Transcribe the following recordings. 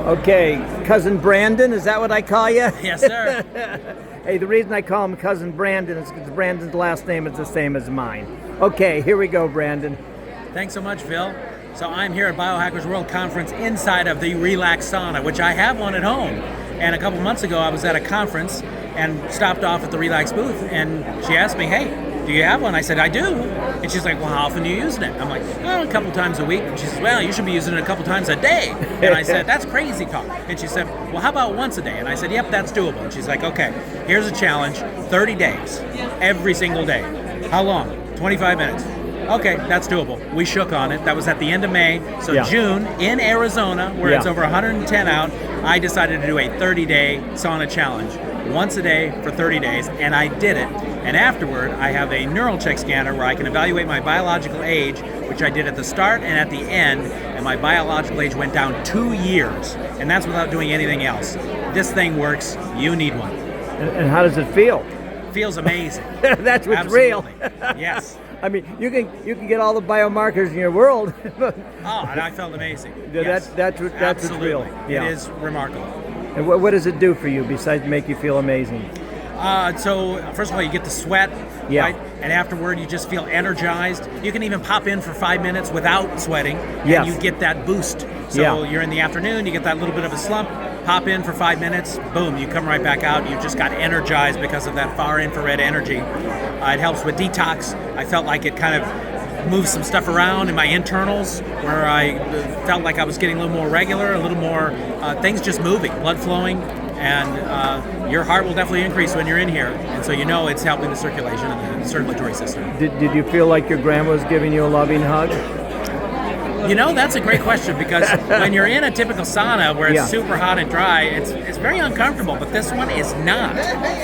Okay, Cousin Brandon, is that what I call you? Yes, sir. Hey, the reason I call him Cousin Brandon is because Brandon's last name is the same as mine. Okay, here we go, Brandon. Thanks so much, Phil. So I'm here at Biohackers World Conference inside of the Relax Sauna, which I have one at home. And a couple months ago, I was at a conference and stopped off at the Relax booth, and she asked me, hey, do you have one? I said, I do. And she's like, well, how often are you using it? I'm like, well, a couple times a week. And she says, well, you should be using it a couple times a day. And I said, that's crazy talk. And she said, well, how about once a day? And I said, yep, that's doable. And she's like, okay, here's a challenge, 30 days, every single day. How long? 25 minutes. Okay, that's doable. We shook on it. That was at the end of May. So June in Arizona, where it's over 110 out, I decided to do a 30-day sauna challenge. Once a day for 30 days, and I did it. And afterward, I have a neural check scanner where I can evaluate my biological age, which I did at the start and at the end, and my biological age went down 2 years, and that's without doing anything else. This thing works. You need one. And how does it feel? Feels amazing. That's what's Absolutely. real. Yes. I mean, you can get all the biomarkers in your world. Oh, and I felt amazing. That's what's real. Yeah. It is remarkable. And what does it do for you besides make you feel amazing? So first of all, you get the sweat, right? And afterward, you just feel energized. You can even pop in for 5 minutes without sweating, and you get that boost. So you're in the afternoon, you get that little bit of a slump, pop in for 5 minutes, boom, you come right back out. You've just got energized because of that far infrared energy. It helps with detox. I felt like it kind of moved some stuff around in my internals where I felt like I was getting a little more regular, a little more things just moving, blood flowing, and your heart will definitely increase when you're in here. And so you know it's helping the circulation and the circulatory system. Did you feel like your grandma was giving you a loving hug? You know, that's a great question, because when you're in a typical sauna where it's super hot and dry, it's very uncomfortable, but this one is not.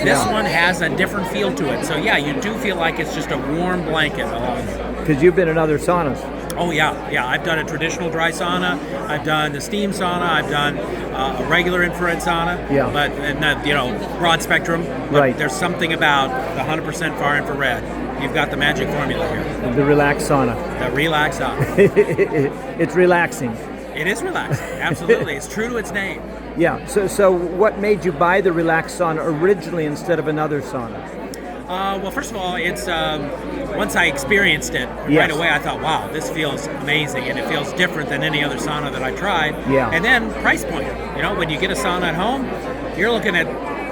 This one has a different feel to it. So yeah, you do feel like it's just a warm blanket along. Because you've been in other saunas. Oh yeah. I've done a traditional dry sauna. I've done the steam sauna. I've done a regular infrared sauna. But broad spectrum. But there's something about the 100% far infrared. You've got the magic formula here. The Relax Sauna. The Relax Sauna. It's relaxing. It is relaxing. Absolutely. It's true to its name. Yeah. So what made you buy the Relax Sauna originally instead of another sauna? Well, first of all, it's once I experienced it right away, I thought, wow, this feels amazing, and it feels different than any other sauna that I tried. And then price point. You know, when you get a sauna at home, you're looking at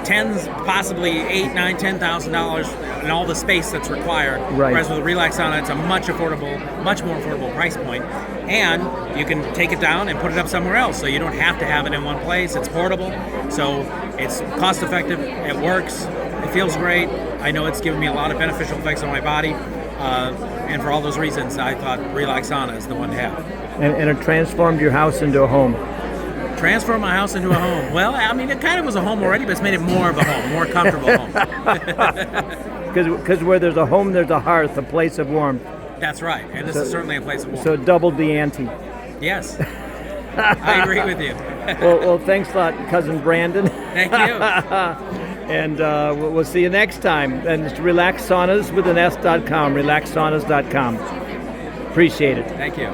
tens, possibly $8,000, $9,000, $10,000 and all the space that's required. Whereas with a Relax Sauna, it's a much more affordable price point, and you can take it down and put it up somewhere else. So you don't have to have it in one place. It's portable, so it's cost effective. It works. It feels great. I know it's given me a lot of beneficial effects on my body, and for all those reasons, I thought Relax Sauna is the one to have. And it transformed your house into a home. Transform my house into a home. Well, I mean, it kind of was a home already, but it's made it more of a home, more comfortable home. Because where there's a home, there's a hearth, a place of warmth. That's right, and this is certainly a place of warmth. So it doubled the ante. Yes, I agree with you. well, thanks a lot, Cousin Brandon. Thank you. And we'll see you next time. And it's relaxsaunas with an S.com, relaxsaunas.com. Appreciate it. Thank you.